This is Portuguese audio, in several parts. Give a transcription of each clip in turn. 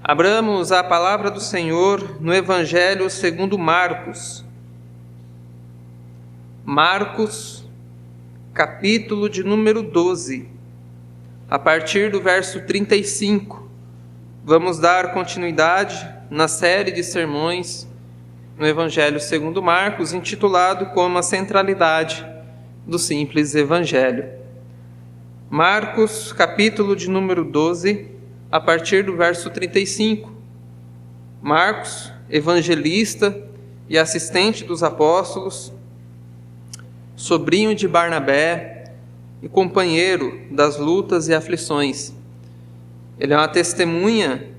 Abramos a palavra do Senhor no Evangelho segundo Marcos. Marcos, capítulo de número 12, a partir do verso 35. Vamos dar continuidade na série de sermões no Evangelho segundo Marcos, intitulado como a centralidade do simples Evangelho. Marcos, capítulo de número 12, a partir do verso 35. Marcos, evangelista e assistente dos apóstolos, sobrinho de Barnabé e companheiro das lutas e aflições. Ele é uma testemunha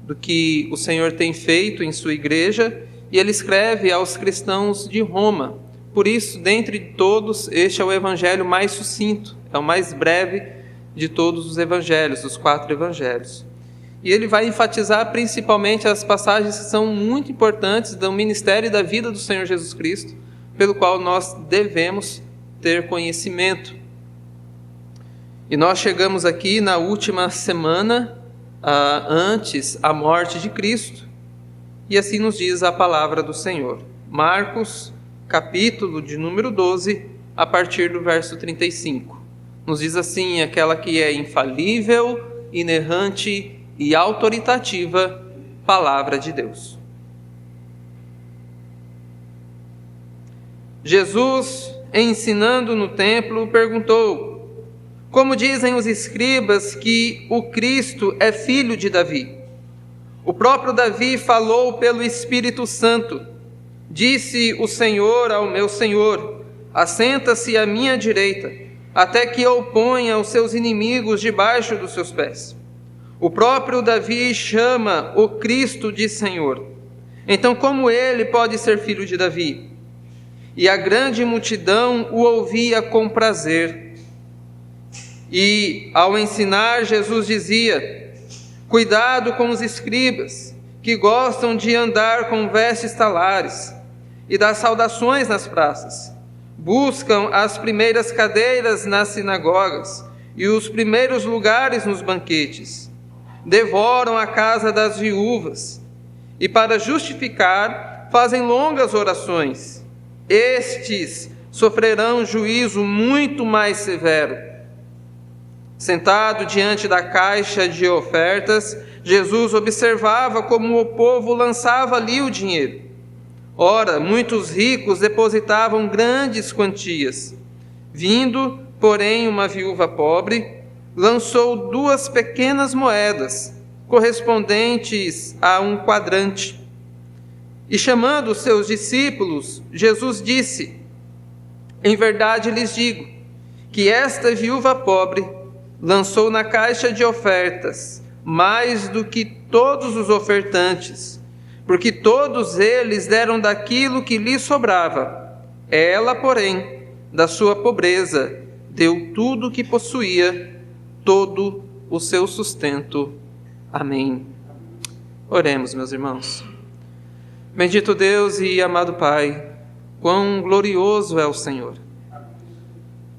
do que o Senhor tem feito em sua igreja e ele escreve aos cristãos de Roma. Por isso, dentre todos, este é o evangelho mais sucinto, é o mais breve de todos os evangelhos, dos 4 evangelhos. E ele vai enfatizar principalmente as passagens que são muito importantes do ministério e da vida do Senhor Jesus Cristo, pelo qual nós devemos ter conhecimento. E nós chegamos aqui na última semana, antes a morte de Cristo, e assim nos diz a palavra do Senhor. Marcos, capítulo de número 12, a partir do verso 35. Nos diz assim, aquela que é infalível, inerrante e autoritativa palavra de Deus. Jesus, ensinando no templo, perguntou: como dizem os escribas que o Cristo é filho de Davi? O próprio Davi falou pelo Espírito Santo. Disse o Senhor ao meu Senhor: assenta-se à minha direita, até que eu ponha os seus inimigos debaixo dos seus pés. O próprio Davi chama o Cristo de Senhor. Então, como ele pode ser filho de Davi? E a grande multidão o ouvia com prazer. E, ao ensinar, Jesus dizia: cuidado com os escribas, que gostam de andar com vestes talares e dar saudações nas praças. Buscam as primeiras cadeiras nas sinagogas e os primeiros lugares nos banquetes. Devoram a casa das viúvas e, para justificar, fazem longas orações. Estes sofrerão juízo muito mais severo. Sentado diante da caixa de ofertas, Jesus observava como o povo lançava ali o dinheiro. Ora, muitos ricos depositavam grandes quantias. Vindo, porém, uma viúva pobre, lançou 2 pequenas moedas, correspondentes a 1 quadrante. E chamando os seus discípulos, Jesus disse: em verdade lhes digo, que esta viúva pobre lançou na caixa de ofertas mais do que todos os ofertantes, porque todos eles deram daquilo que lhe sobrava. Ela, porém, da sua pobreza, deu tudo o que possuía, todo o seu sustento. Amém. Oremos, meus irmãos. Bendito Deus e amado Pai, quão glorioso é o Senhor,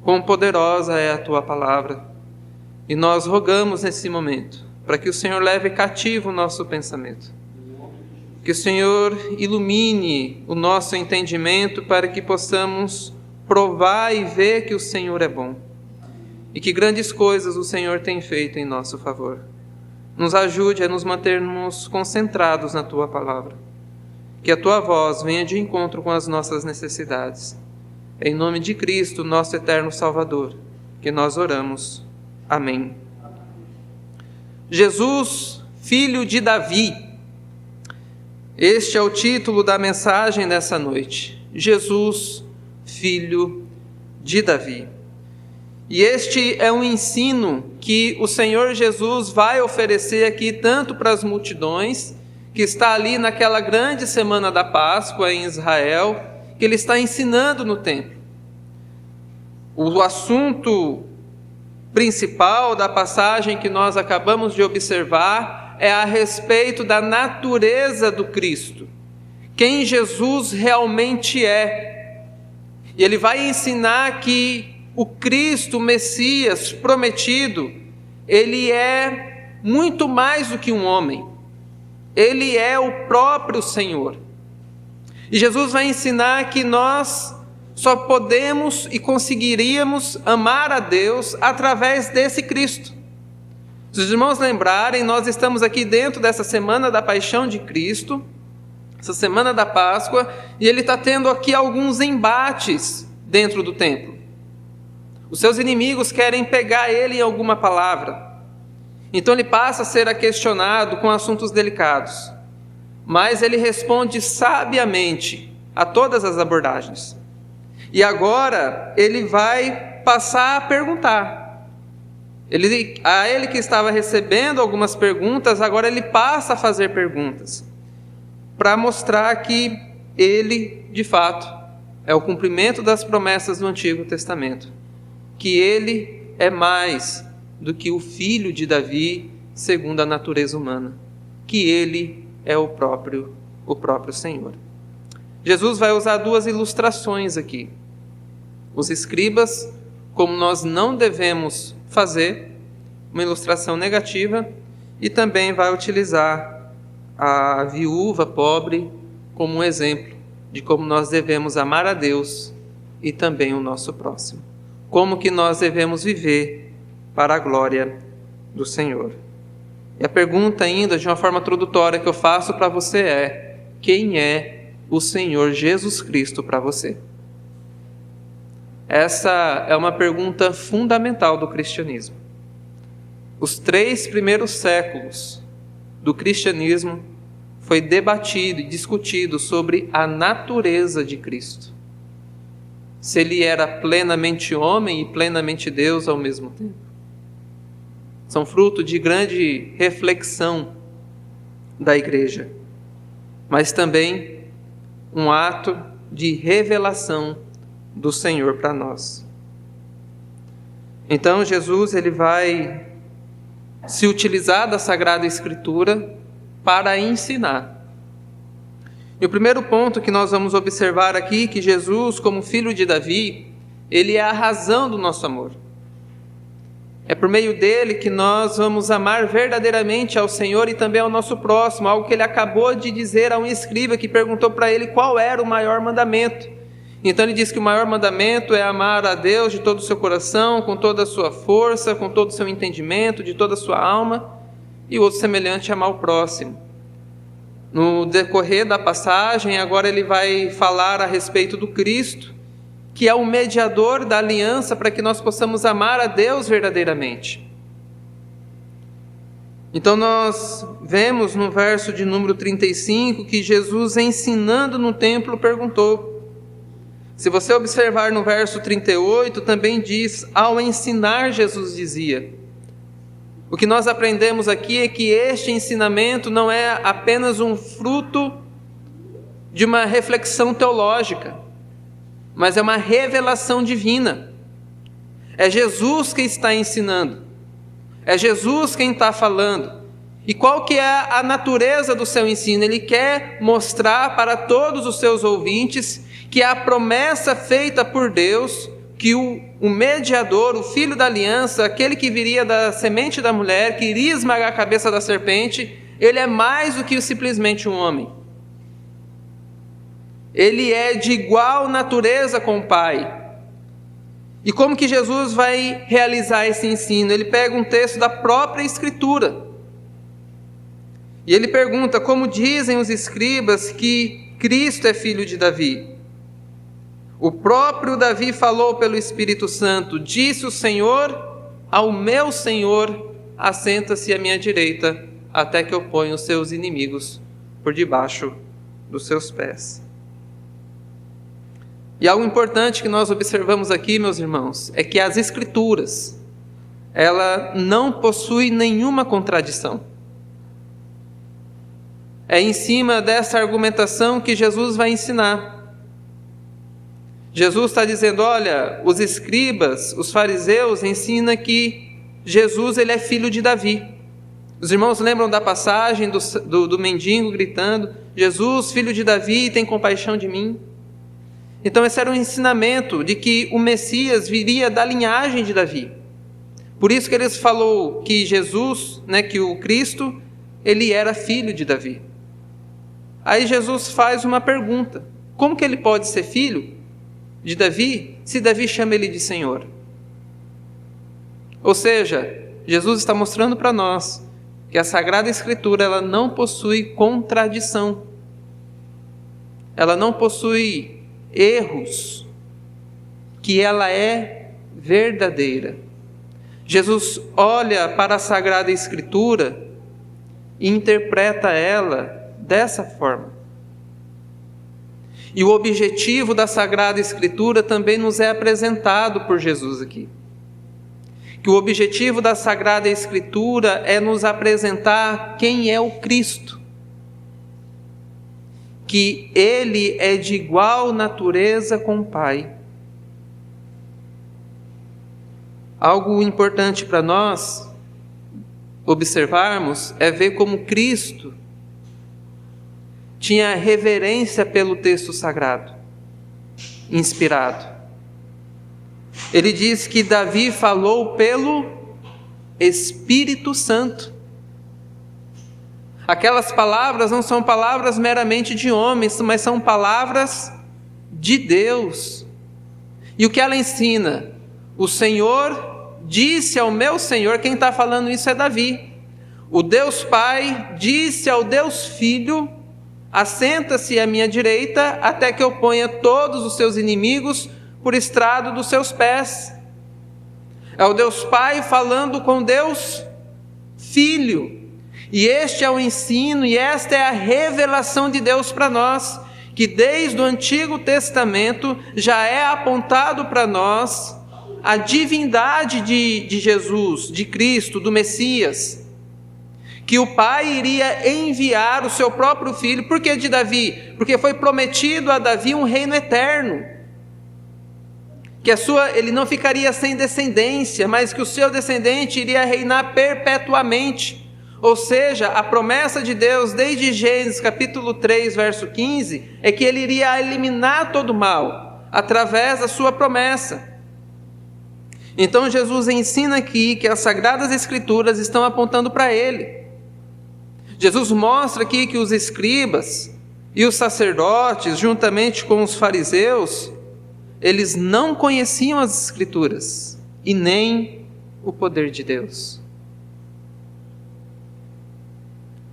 quão poderosa é a Tua palavra, e nós rogamos nesse momento, para que o Senhor leve cativo o nosso pensamento, que o Senhor ilumine o nosso entendimento para que possamos provar e ver que o Senhor é bom e que grandes coisas o Senhor tem feito em nosso favor. Nos ajude a nos mantermos concentrados na Tua palavra, que a Tua voz venha de encontro com as nossas necessidades. Em nome de Cristo, nosso eterno Salvador, que nós oramos. Amém. Jesus, filho de Davi. Este é o título da mensagem dessa noite. Jesus, filho de Davi. E este é um ensino que o Senhor Jesus vai oferecer aqui tanto para as multidões, que está ali naquela grande semana da Páscoa em Israel, que ele está ensinando no templo. O assunto principal da passagem que nós acabamos de observar é a respeito da natureza do Cristo, quem Jesus realmente é. E ele vai ensinar que o Cristo, o Messias prometido, ele é muito mais do que um homem. Ele é o próprio Senhor. E Jesus vai ensinar que nós só podemos e conseguiríamos amar a Deus através desse Cristo. Se os irmãos lembrarem, nós estamos aqui dentro dessa semana da paixão de Cristo, essa semana da Páscoa, e ele está tendo aqui alguns embates dentro do templo. Os seus inimigos querem pegar ele em alguma palavra. Então ele passa a ser questionado com assuntos delicados. Mas ele responde sabiamente a todas as abordagens. E agora ele vai passar a perguntar. A ele que estava recebendo algumas perguntas, agora ele passa a fazer perguntas, para mostrar que ele, de fato, é o cumprimento das promessas do Antigo Testamento, que ele é mais do que o filho de Davi segundo a natureza humana, que ele é o próprio Senhor. Jesus vai usar duas ilustrações aqui. Os escribas, como nós não devemos fazer, uma ilustração negativa, e também vai utilizar a viúva pobre como um exemplo de como nós devemos amar a Deus e também o nosso próximo. Como que nós devemos viver para a glória do Senhor. E a pergunta ainda, de uma forma introdutória, que eu faço para você é: quem é o Senhor Jesus Cristo para você? Essa é uma pergunta fundamental do cristianismo. Os 3 primeiros séculos do cristianismo foi debatido e discutido sobre a natureza de Cristo. Se ele era plenamente homem e plenamente Deus ao mesmo tempo. São fruto de grande reflexão da igreja, mas também um ato de revelação do Senhor para nós. Então Jesus ele vai se utilizar da Sagrada Escritura para ensinar. E o primeiro ponto que nós vamos observar aqui, que Jesus, como filho de Davi, ele é a razão do nosso amor. É por meio dele que nós vamos amar verdadeiramente ao Senhor e também ao nosso próximo, algo que ele acabou de dizer a um escriba que perguntou para ele qual era o maior mandamento. Então ele diz que o maior mandamento é amar a Deus de todo o seu coração, com toda a sua força, com todo o seu entendimento, de toda a sua alma, e o outro semelhante é amar o próximo. No decorrer da passagem, agora ele vai falar a respeito do Cristo, que é o mediador da aliança para que nós possamos amar a Deus verdadeiramente. Então nós vemos no verso de número 35 que Jesus, ensinando no templo, perguntou. Se você observar no verso 38, também diz, ao ensinar Jesus dizia. O que nós aprendemos aqui é que este ensinamento não é apenas um fruto de uma reflexão teológica, mas é uma revelação divina. É Jesus quem está ensinando, é Jesus quem está falando. E qual que é a natureza do seu ensino? Ele quer mostrar para todos os seus ouvintes que a promessa feita por Deus, que o mediador, o filho da aliança, aquele que viria da semente da mulher, que iria esmagar a cabeça da serpente, ele é mais do que simplesmente um homem. Ele é de igual natureza com o Pai. E como que Jesus vai realizar esse ensino? Ele pega um texto da própria Escritura. E ele pergunta, como dizem os escribas que Cristo é filho de Davi? O próprio Davi falou pelo Espírito Santo, disse o Senhor ao meu Senhor, assenta-se à minha direita, até que eu ponha os seus inimigos por debaixo dos seus pés. E algo importante que nós observamos aqui, meus irmãos, é que as Escrituras, ela não possui nenhuma contradição. É em cima dessa argumentação que Jesus vai ensinar. Jesus está dizendo, olha, os escribas, os fariseus ensinam que Jesus ele é filho de Davi. Os irmãos lembram da passagem do mendigo gritando, Jesus, filho de Davi, tem compaixão de mim? Então esse era um ensinamento de que o Messias viria da linhagem de Davi. Por isso que eles falou que Jesus, que o Cristo, ele era filho de Davi. Aí Jesus faz uma pergunta: como que ele pode ser filho de Davi, se Davi chama ele de Senhor? Ou seja, Jesus está mostrando para nós que a Sagrada Escritura ela não possui contradição, ela não possui erros, que ela é verdadeira. Jesus olha para a Sagrada Escritura e interpreta ela dessa forma. E o objetivo da Sagrada Escritura também nos é apresentado por Jesus aqui. Que o objetivo da Sagrada Escritura é nos apresentar quem é o Cristo. Que Ele é de igual natureza com o Pai. Algo importante para nós observarmos é ver como Cristo tinha reverência pelo texto sagrado, inspirado. Ele diz que Davi falou pelo Espírito Santo. Aquelas palavras não são palavras meramente de homens, mas são palavras de Deus. E o que ela ensina? O Senhor disse ao meu Senhor, quem está falando isso é Davi. O Deus Pai disse ao Deus Filho: assenta-se à minha direita, até que eu ponha todos os seus inimigos por estrado dos seus pés. É o Deus Pai falando com Deus Filho. E este é o ensino e esta é a revelação de Deus para nós, que desde o Antigo Testamento já é apontado para nós a divindade de Jesus, de Cristo, do Messias, que o Pai iria enviar o seu próprio Filho. Por que de Davi? Porque foi prometido a Davi um reino eterno, que ele não ficaria sem descendência, mas que o seu descendente iria reinar perpetuamente. Ou seja, a promessa de Deus desde Gênesis capítulo 3, verso 15, é que ele iria eliminar todo o mal, através da sua promessa. Então Jesus ensina aqui que as Sagradas Escrituras estão apontando para ele. Jesus mostra aqui que os escribas e os sacerdotes, juntamente com os fariseus, eles não conheciam as Escrituras e nem o poder de Deus.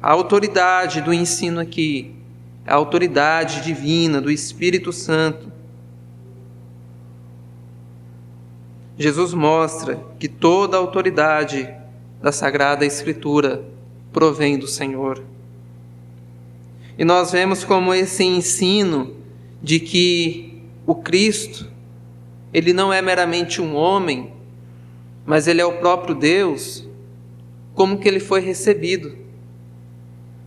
A autoridade do ensino aqui, a autoridade divina do Espírito Santo. Jesus mostra que toda a autoridade da Sagrada Escritura provém do Senhor. E nós vemos como esse ensino de que o Cristo, ele não é meramente um homem, mas ele é o próprio Deus, como que ele foi recebido.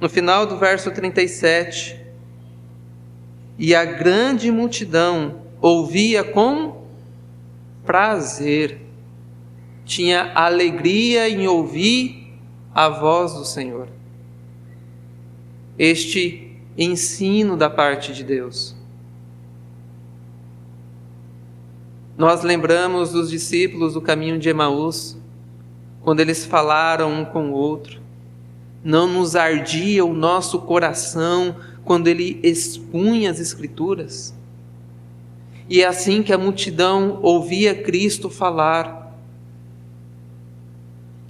No final do verso 37, e a grande multidão ouvia com prazer, tinha alegria em ouvir a voz do Senhor. Este ensino da parte de Deus. Nós lembramos dos discípulos do caminho de Emaús, quando eles falaram um com o outro. Não nos ardia o nosso coração quando ele expunha as Escrituras? E é assim que a multidão ouvia Cristo falar,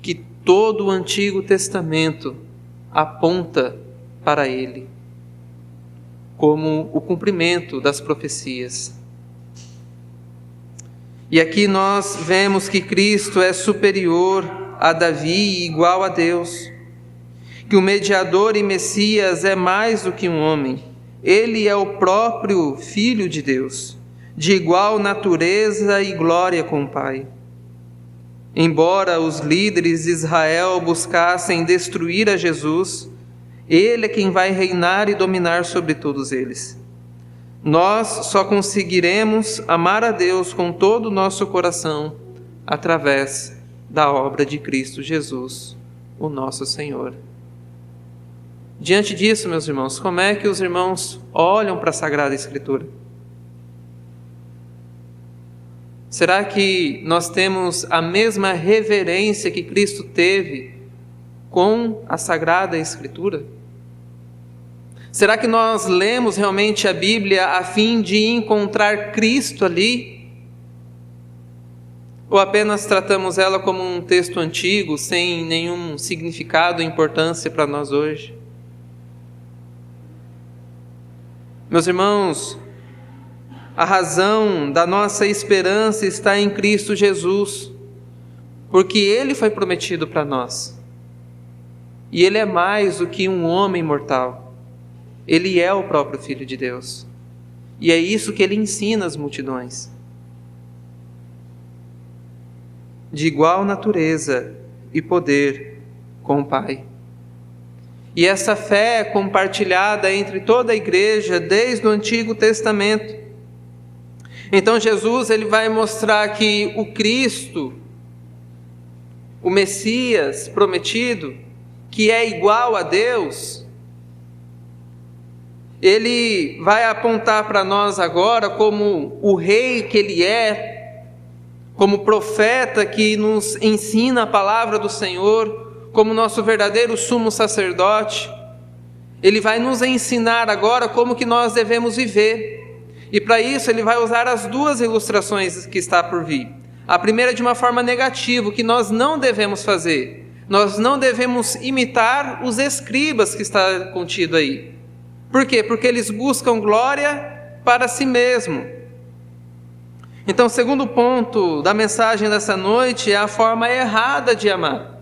que todo o Antigo Testamento aponta para ele, como o cumprimento das profecias. E aqui nós vemos que Cristo é superior a Davi e igual a Deus, que o mediador e Messias é mais do que um homem, ele é o próprio Filho de Deus, de igual natureza e glória com o Pai. Embora os líderes de Israel buscassem destruir a Jesus, ele é quem vai reinar e dominar sobre todos eles. Nós só conseguiremos amar a Deus com todo o nosso coração através da obra de Cristo Jesus, o nosso Senhor. Diante disso, meus irmãos, como é que os irmãos olham para a Sagrada Escritura? Será que nós temos a mesma reverência que Cristo teve com a Sagrada Escritura? Será que nós lemos realmente a Bíblia a fim de encontrar Cristo ali? Ou apenas tratamos ela como um texto antigo, sem nenhum significado e importância para nós hoje? Meus irmãos, a razão da nossa esperança está em Cristo Jesus, porque Ele foi prometido para nós. E Ele é mais do que um homem mortal. Ele é o próprio Filho de Deus. E é isso que Ele ensina às multidões. De igual natureza e poder com o Pai. E essa fé é compartilhada entre toda a igreja desde o Antigo Testamento. Então Jesus ele vai mostrar que o Cristo, o Messias prometido, que é igual a Deus, ele vai apontar para nós agora como o rei que ele é, como profeta que nos ensina a palavra do Senhor, como nosso verdadeiro sumo sacerdote. Ele vai nos ensinar agora como que nós devemos viver. E para isso ele vai usar as duas ilustrações que está por vir. A primeira de uma forma negativa, o que nós não devemos fazer. Nós não devemos imitar os escribas que está contido aí. Por quê? Porque eles buscam glória para si mesmo. Então, o segundo ponto da mensagem dessa noite é a forma errada de amar.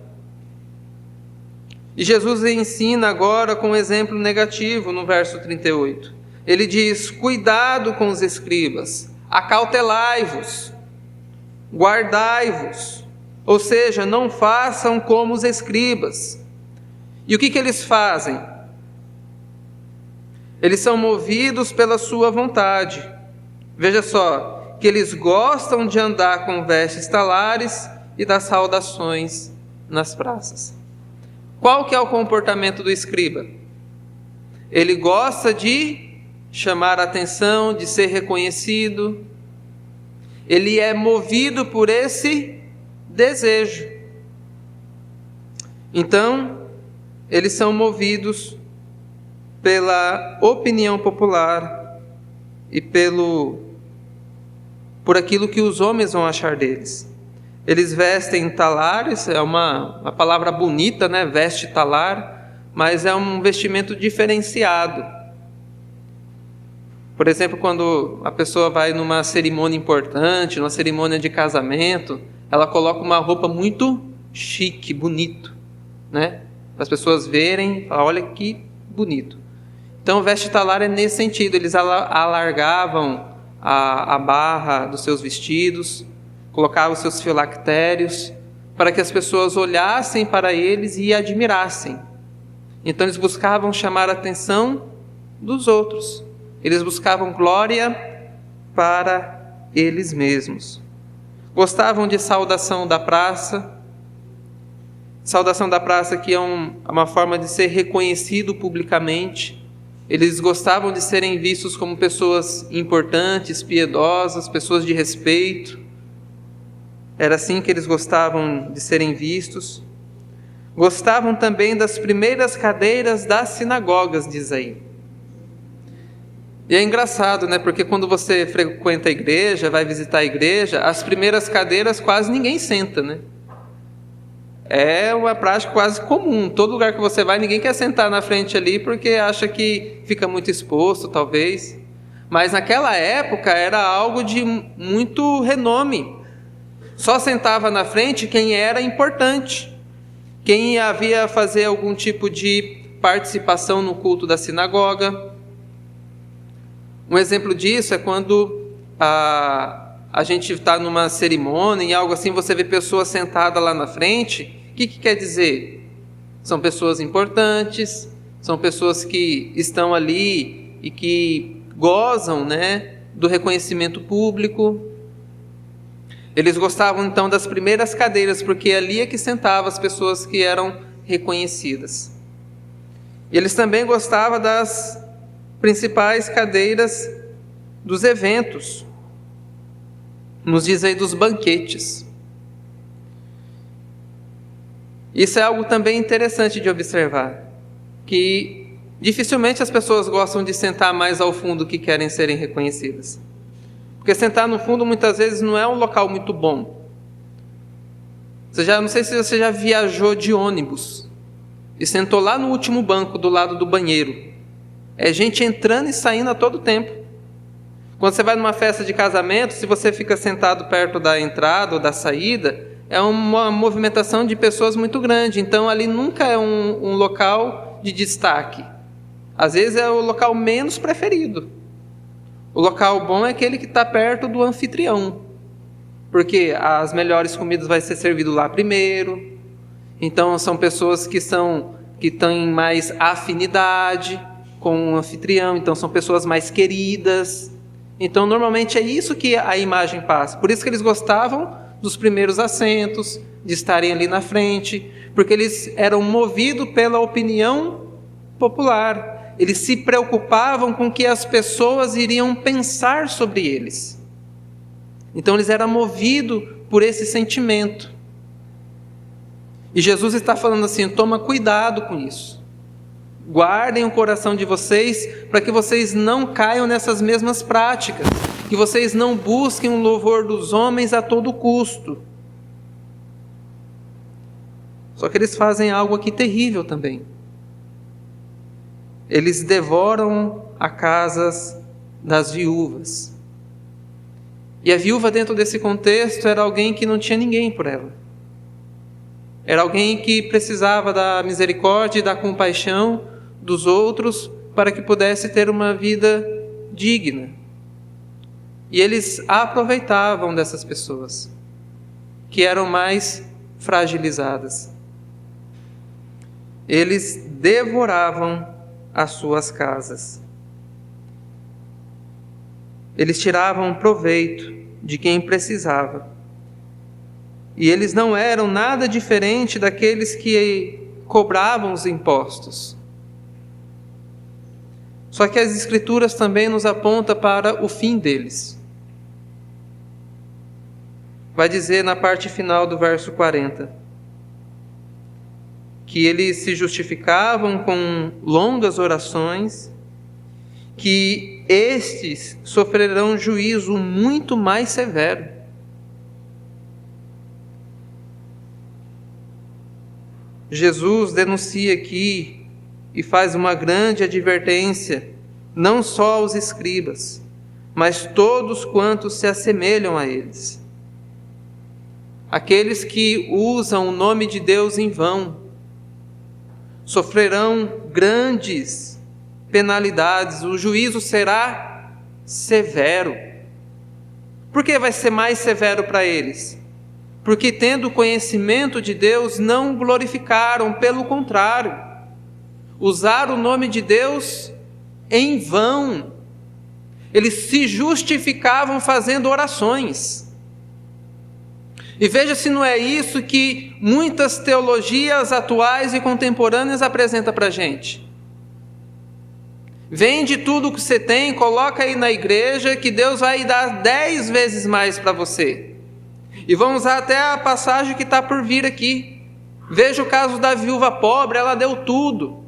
E Jesus ensina agora com um exemplo negativo no verso 38. Ele diz: cuidado com os escribas, acautelai-vos, guardai-vos. Ou seja, não façam como os escribas. E o que eles fazem? Eles são movidos pela sua vontade. Veja só, que eles gostam de andar com vestes talares e das saudações nas praças. Qual que é o comportamento do escriba? Ele gosta de chamar a atenção, de ser reconhecido. Ele é movido por esse desejo. Então, eles são movidos pela opinião popular e por aquilo que os homens vão achar deles. Eles vestem talares, é uma palavra bonita, né? Veste talar, mas é um vestimento diferenciado. Por exemplo, quando a pessoa vai numa cerimônia importante, numa cerimônia de casamento, ela coloca uma roupa muito chique, bonito, né? Para as pessoas verem, falar, olha que bonito. Então, veste talar é nesse sentido, eles alargavam a barra dos seus vestidos, colocavam os seus filactérios, para que as pessoas olhassem para eles e admirassem. Então eles buscavam chamar a atenção dos outros, eles buscavam glória para eles mesmos. Gostavam de saudação da praça que é uma forma de ser reconhecido publicamente. Eles gostavam de serem vistos como pessoas importantes, piedosas, pessoas de respeito. Era assim que eles gostavam de serem vistos. Gostavam também das primeiras cadeiras das sinagogas, diz aí. E é engraçado, né? Porque quando você frequenta a igreja, vai visitar a igreja, as primeiras cadeiras quase ninguém senta, né? É uma prática quase comum. Todo lugar que você vai, ninguém quer sentar na frente ali porque acha que fica muito exposto, talvez. Mas naquela época era algo de muito renome. Só sentava na frente quem era importante, quem havia fazer algum tipo de participação no culto da sinagoga. Um exemplo disso é quando a gente está numa cerimônia e algo assim, você vê pessoas sentadas lá na frente. O que quer dizer? São pessoas importantes, são pessoas que estão ali e que gozam, né, do reconhecimento público. Eles gostavam então das primeiras cadeiras, porque ali é que sentavam as pessoas que eram reconhecidas. E eles também gostavam das principais cadeiras dos eventos, nos diz aí dos banquetes. Isso é algo também interessante de observar, que Dificilmente as pessoas gostam de sentar mais ao fundo que querem serem reconhecidas. Porque sentar no fundo muitas vezes não é um local muito bom. Não sei se você já viajou de ônibus e sentou lá no último banco do lado do banheiro. É gente entrando e saindo a todo tempo. Quando você vai numa festa de casamento, se você fica sentado perto da entrada ou da saída, é uma movimentação de pessoas muito grande. Então ali nunca é um local de destaque. Às vezes é o local menos preferido. O local bom é aquele que está perto do anfitrião, porque as melhores comidas vai ser servido lá primeiro. Então são pessoas que têm mais afinidade com o anfitrião, então são pessoas mais queridas. Então normalmente é isso que a imagem passa. Por isso que eles gostavam dos primeiros assentos, de estarem ali na frente, porque eles eram movidos pela opinião popular. Eles se preocupavam com o que as pessoas iriam pensar sobre eles. Então eles eram movidos por esse sentimento. E Jesus está falando assim: toma cuidado com isso. Guardem o coração de vocês para que vocês não caiam nessas mesmas práticas. Que vocês não busquem o louvor dos homens a todo custo. Só que eles fazem algo aqui terrível também. Eles devoram as casas das viúvas. E a viúva, dentro desse contexto, era alguém que não tinha ninguém por ela. Era alguém que precisava da misericórdia e da compaixão dos outros para que pudesse ter uma vida digna. E eles aproveitavam dessas pessoas que eram mais fragilizadas. Eles devoravam as suas casas. Eles tiravam proveito de quem precisava. E eles não eram nada diferente daqueles que cobravam os impostos. Só que as Escrituras também nos apontam para o fim deles. Vai dizer na parte final do verso 40, que eles se justificavam com longas orações, que estes sofrerão juízo muito mais severo. Jesus denuncia aqui e faz uma grande advertência, não só aos escribas, mas todos quantos se assemelham a eles. Aqueles que usam o nome de Deus em vão, sofrerão grandes penalidades, o juízo será severo. Por que vai ser mais severo para eles? Porque, tendo conhecimento de Deus, não o glorificaram, pelo contrário, usaram o nome de Deus em vão. Eles se justificavam fazendo orações. E veja se não é isso que muitas teologias atuais e contemporâneas apresentam para a gente. Vende tudo o que você tem, coloca aí na igreja, que Deus vai dar 10 vezes mais para você. E vamos usar até a passagem que está por vir aqui. Veja o caso da viúva pobre, ela deu tudo.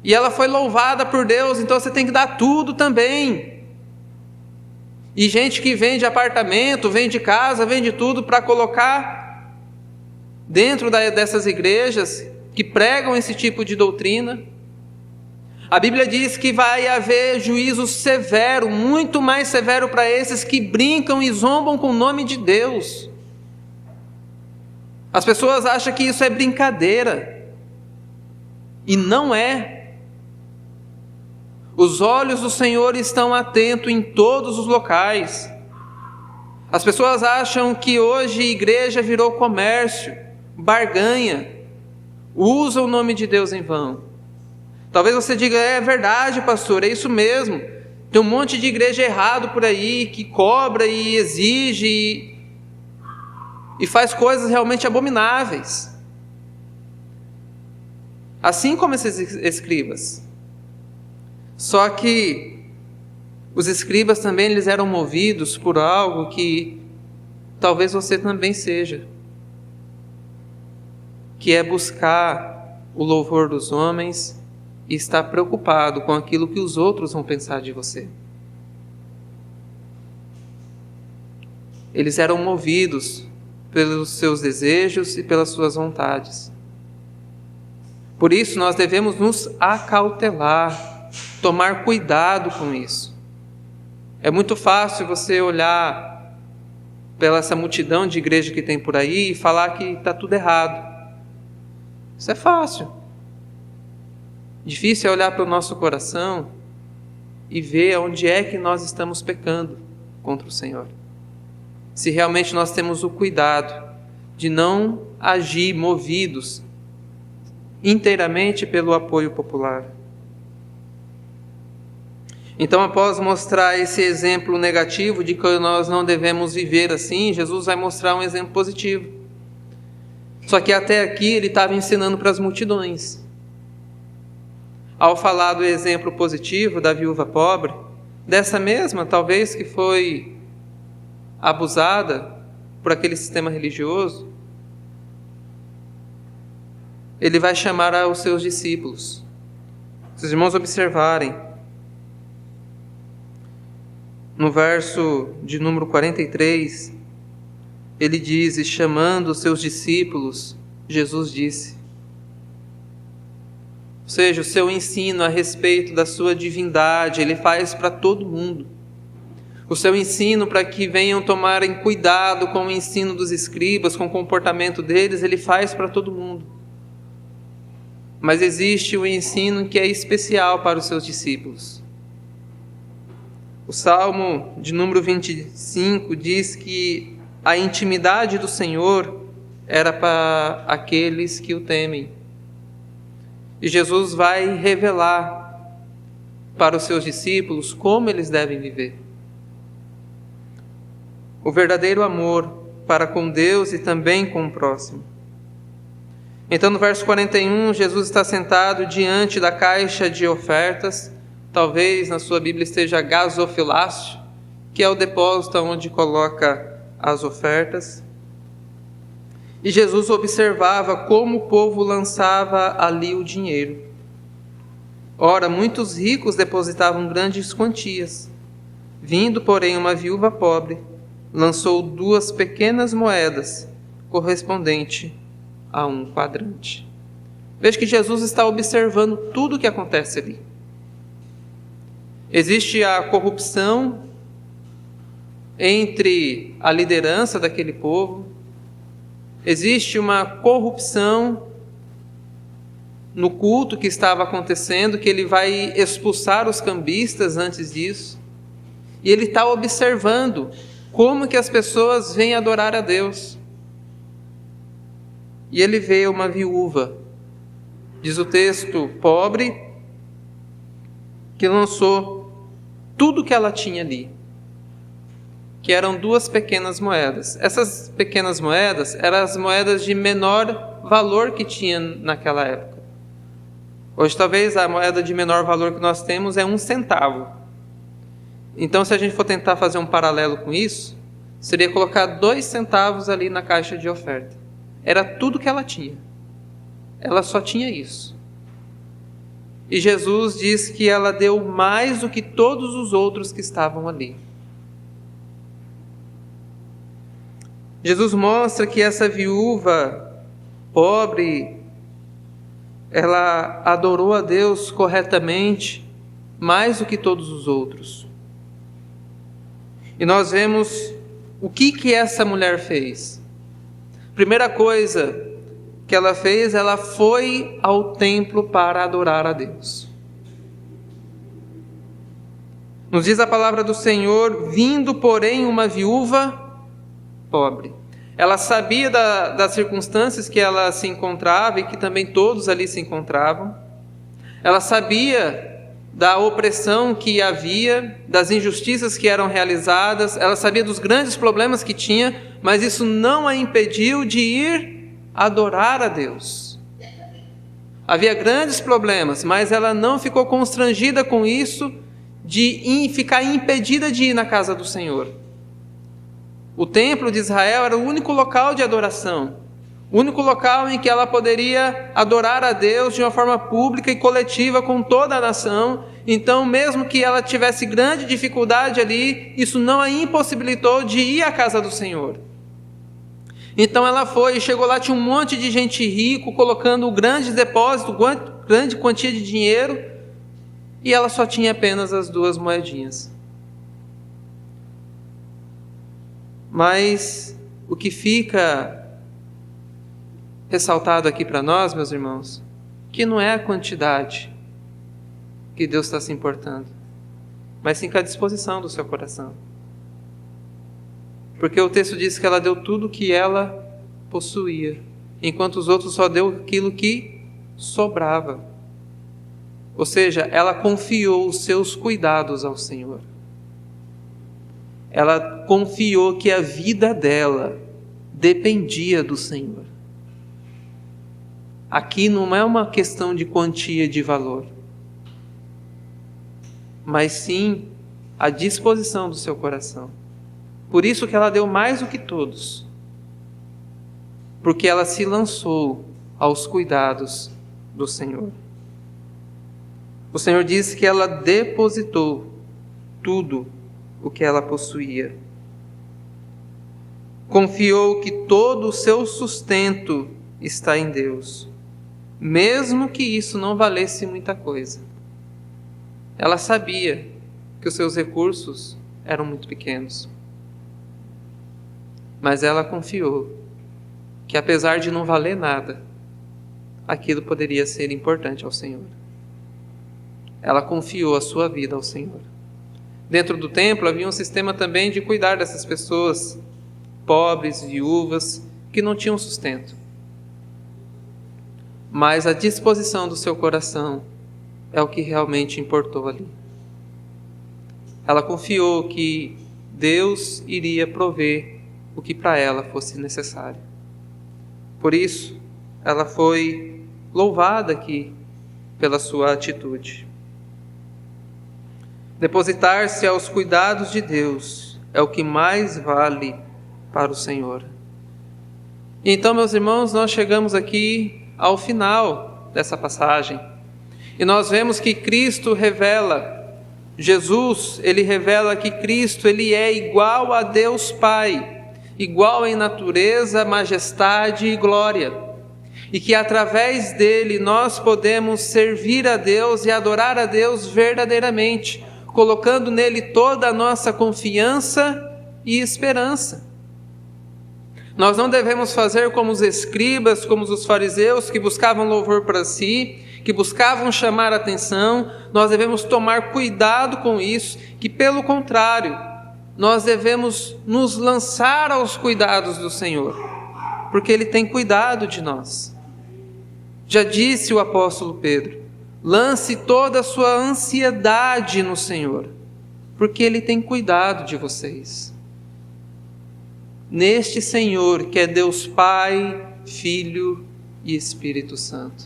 E ela foi louvada por Deus, então você tem que dar tudo também. E gente que vende apartamento, vende casa, vende tudo para colocar dentro dessas igrejas que pregam esse tipo de doutrina. A Bíblia diz que vai haver juízo severo, muito mais severo para esses que brincam e zombam com o nome de Deus. As pessoas acham que isso é brincadeira. E não é. Os olhos do Senhor estão atentos em todos os locais. As pessoas acham que hoje a igreja virou comércio, barganha, usa o nome de Deus em vão. Talvez você diga: é verdade, pastor, é isso mesmo. Tem um monte de igreja errado por aí, que cobra e exige e faz coisas realmente abomináveis. Assim como esses escribas. Só que os escribas também eles eram movidos por algo que talvez você também seja, que é buscar o louvor dos homens e está preocupado com aquilo que os outros vão pensar de você. Eles eram movidos pelos seus desejos e pelas suas vontades. Por isso nós devemos nos acautelar, tomar cuidado com isso. É muito fácil você olhar pela essa multidão de igreja que tem por aí e falar que está tudo errado. Isso é fácil. Difícil é olhar para o nosso coração e ver onde é que nós estamos pecando contra o Senhor. Se realmente nós temos o cuidado de não agir movidos inteiramente pelo apoio popular. Então, após mostrar esse exemplo negativo de que nós não devemos viver assim, Jesus vai mostrar um exemplo positivo. Só que até aqui ele estava ensinando para as multidões. Ao falar do exemplo positivo da viúva pobre, dessa mesma, talvez que foi abusada por aquele sistema religioso, ele vai chamar aos seus discípulos. Se os irmãos observarem, no verso de número 43, ele diz, e chamando os seus discípulos, Jesus disse. Ou seja, o seu ensino a respeito da sua divindade, ele faz para todo mundo. O seu ensino para que venham tomarem cuidado com o ensino dos escribas, com o comportamento deles, ele faz para todo mundo. Mas existe um ensino que é especial para os seus discípulos. O Salmo de número 25 diz que a intimidade do Senhor era para aqueles que o temem. E Jesus vai revelar para os seus discípulos como eles devem viver. O verdadeiro amor para com Deus e também com o próximo. Então, no verso 41, Jesus está sentado diante da caixa de ofertas. Talvez na sua Bíblia esteja gasofilácio, que é o depósito onde coloca as ofertas. E Jesus observava como o povo lançava ali o dinheiro. Ora, muitos ricos depositavam grandes quantias. Vindo, porém, uma viúva pobre, lançou 2 pequenas moedas, correspondente a 1 quadrante. Veja que Jesus está observando tudo o que acontece ali. Existe a corrupção entre a liderança daquele povo. Existe uma corrupção no culto que estava acontecendo, que ele vai expulsar os cambistas antes disso. E ele está observando como que as pessoas vêm adorar a Deus. E ele vê uma viúva, diz o texto, pobre, que lançou tudo que ela tinha ali, que eram 2 pequenas moedas. Essas pequenas moedas eram as moedas de menor valor que tinha naquela época. Hoje talvez a moeda de menor valor que nós temos é 1 centavo. Então, se a gente for tentar fazer um paralelo com isso, seria colocar 2 centavos ali na caixa de oferta. Era tudo que ela tinha. Ela só tinha isso. E Jesus diz que ela deu mais do que todos os outros que estavam ali. Jesus mostra que essa viúva pobre, ela adorou a Deus corretamente, mais do que todos os outros. E nós vemos o que essa mulher fez. Primeira coisa que ela fez, ela foi ao templo para adorar a Deus. Nos diz a palavra do Senhor, vindo, porém, uma viúva pobre. Ela sabia das circunstâncias que ela se encontrava e que também todos ali se encontravam. Ela sabia da opressão que havia, das injustiças que eram realizadas. Ela sabia dos grandes problemas que tinha, mas isso não a impediu de ir adorar a Deus. Havia grandes problemas, mas ela não ficou constrangida com isso de ficar impedida de ir na casa do Senhor. O templo de Israel era o único local de adoração. o único local em que ela poderia adorar a Deus de uma forma pública e coletiva com toda a nação. Então, mesmo que ela tivesse grande dificuldade ali, isso não a impossibilitou de ir à casa do Senhor. Então ela foi e chegou lá, tinha um monte de gente rico colocando grandes depósitos, grande quantia de dinheiro, e ela só tinha apenas as 2 moedinhas. Mas o que fica ressaltado aqui para nós, meus irmãos, que não é a quantidade que Deus está se importando, mas sim com a disposição do seu coração. Porque o texto diz que ela deu tudo o que ela possuía, enquanto os outros só deu aquilo que sobrava. Ou seja, ela confiou os seus cuidados ao Senhor. Ela confiou que a vida dela dependia do Senhor. Aqui não é uma questão de quantia de valor, mas sim a disposição do seu coração. Por isso que ela deu mais do que todos, porque ela se lançou aos cuidados do Senhor. O Senhor disse que ela depositou tudo o que ela possuía. Confiou que todo o seu sustento está em Deus, mesmo que isso não valesse muita coisa. Ela sabia que os seus recursos eram muito pequenos, mas ela confiou que, apesar de não valer nada, aquilo poderia ser importante ao Senhor. Ela confiou a sua vida ao Senhor. Dentro do templo havia um sistema também de cuidar dessas pessoas, pobres, viúvas, que não tinham sustento. Mas a disposição do seu coração é o que realmente importou ali. Ela confiou que Deus iria prover o que para ela fosse necessário. Por isso, ela foi louvada aqui pela sua atitude. Depositar-se aos cuidados de Deus é o que mais vale para o Senhor. Então, meus irmãos, nós chegamos aqui ao final dessa passagem e nós vemos que Cristo revela, Jesus, ele revela que Cristo, ele é igual a Deus Pai, igual em natureza, majestade e glória, e que através dele nós podemos servir a Deus e adorar a Deus verdadeiramente, colocando nele toda a nossa confiança e esperança. Nós não devemos fazer como os escribas, como os fariseus, que buscavam louvor para si, que buscavam chamar a atenção. Nós devemos tomar cuidado com isso, que pelo contrário, nós devemos nos lançar aos cuidados do Senhor, porque Ele tem cuidado de nós. Já disse o apóstolo Pedro: lance toda a sua ansiedade no Senhor, porque Ele tem cuidado de vocês. Neste Senhor, que é Deus Pai, Filho e Espírito Santo.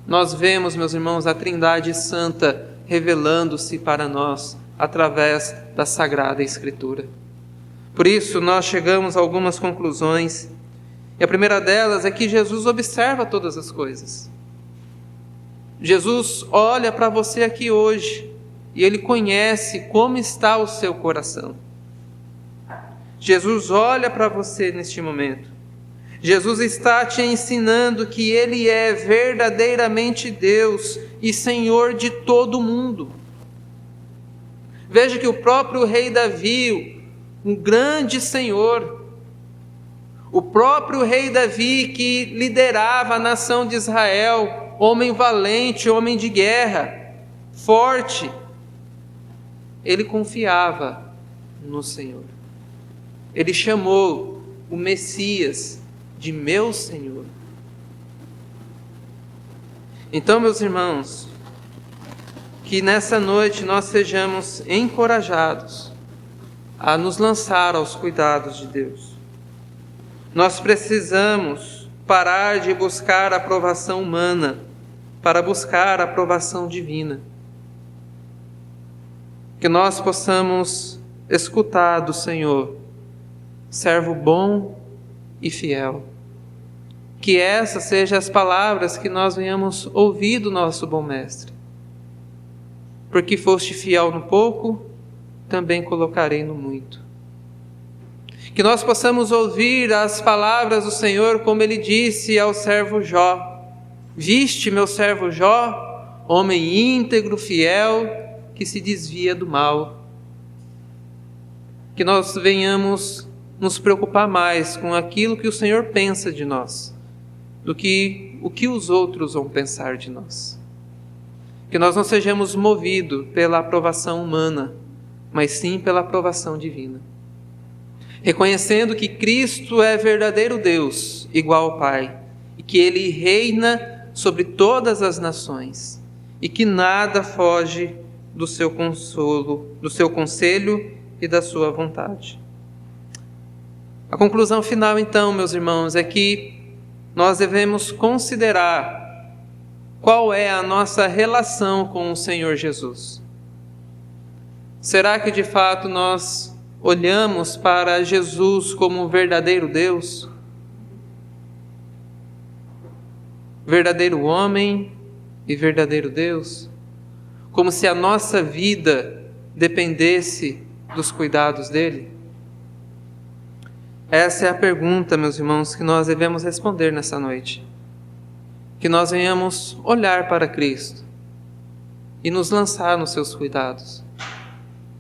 Nós vemos, meus irmãos, a Trindade Santa revelando-se para nós através da Sagrada Escritura. Por isso, nós chegamos a algumas conclusões, e a primeira delas é que Jesus observa todas as coisas. Jesus olha para você aqui hoje, e Ele conhece como está o seu coração. Jesus olha para você neste momento. Jesus está te ensinando que Ele é verdadeiramente Deus e Senhor de todo o mundo. Veja que o próprio rei Davi, um grande Senhor, o próprio rei Davi que liderava a nação de Israel, homem valente, homem de guerra, forte, ele confiava no Senhor. Ele chamou o Messias de meu Senhor. Então, meus irmãos, que nessa noite nós sejamos encorajados a nos lançar aos cuidados de Deus. Nós precisamos parar de buscar a aprovação humana para buscar a aprovação divina. Que nós possamos escutar do Senhor: servo bom e fiel, que essas sejam as palavras que nós venhamos ouvir do nosso bom Mestre. Porque foste fiel no pouco, também colocarei no muito. Que nós possamos ouvir as palavras do Senhor, como Ele disse ao servo Jó: viste meu servo Jó, homem íntegro, fiel, que se desvia do mal. Que nós venhamos nos preocupar mais com aquilo que o Senhor pensa de nós, do que o que os outros vão pensar de nós. Que nós não sejamos movidos pela aprovação humana, mas sim pela aprovação divina. Reconhecendo que Cristo é verdadeiro Deus, igual ao Pai, e que Ele reina sobre todas as nações, e que nada foge do seu consolo, do seu conselho e da sua vontade. A conclusão final, então, meus irmãos, é que nós devemos considerar qual é a nossa relação com o Senhor Jesus. Será que de fato nós olhamos para Jesus como um verdadeiro Deus? Verdadeiro homem e verdadeiro Deus? Como se a nossa vida dependesse dos cuidados dele? Essa é a pergunta, meus irmãos, que nós devemos responder nessa noite. Que nós venhamos olhar para Cristo e nos lançar nos seus cuidados,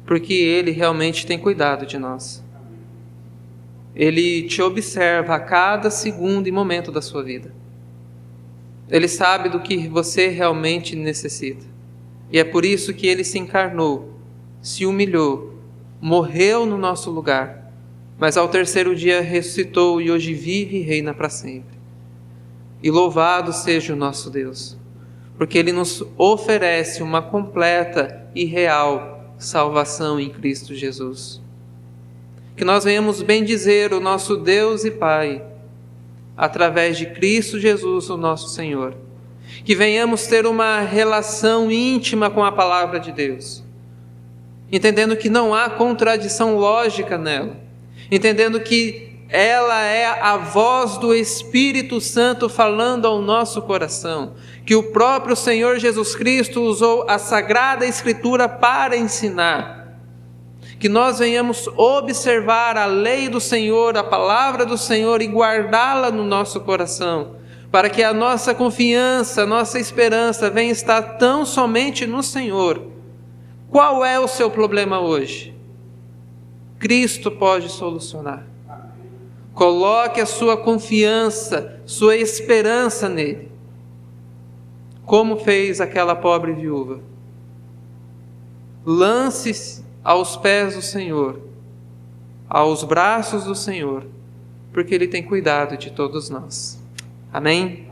porque Ele realmente tem cuidado de nós. Ele te observa a cada segundo e momento da sua vida. Ele sabe do que você realmente necessita. E é por isso que Ele se encarnou, se humilhou, morreu no nosso lugar, mas ao terceiro dia ressuscitou e hoje vive e reina para sempre. E louvado seja o nosso Deus, porque Ele nos oferece uma completa e real salvação em Cristo Jesus. Que nós venhamos bendizer o nosso Deus e Pai, através de Cristo Jesus, o nosso Senhor. Que venhamos ter uma relação íntima com a Palavra de Deus, entendendo que não há contradição lógica nela, entendendo que ela é a voz do Espírito Santo falando ao nosso coração, que o próprio Senhor Jesus Cristo usou a Sagrada Escritura para ensinar. Que nós venhamos observar a lei do Senhor, a palavra do Senhor e guardá-la no nosso coração, para que a nossa confiança, a nossa esperança venha estar tão somente no Senhor. Qual é o seu problema hoje? Cristo pode solucionar. Coloque a sua confiança, sua esperança nele. Como fez aquela pobre viúva. Lance-se aos pés do Senhor, aos braços do Senhor, porque Ele tem cuidado de todos nós. Amém?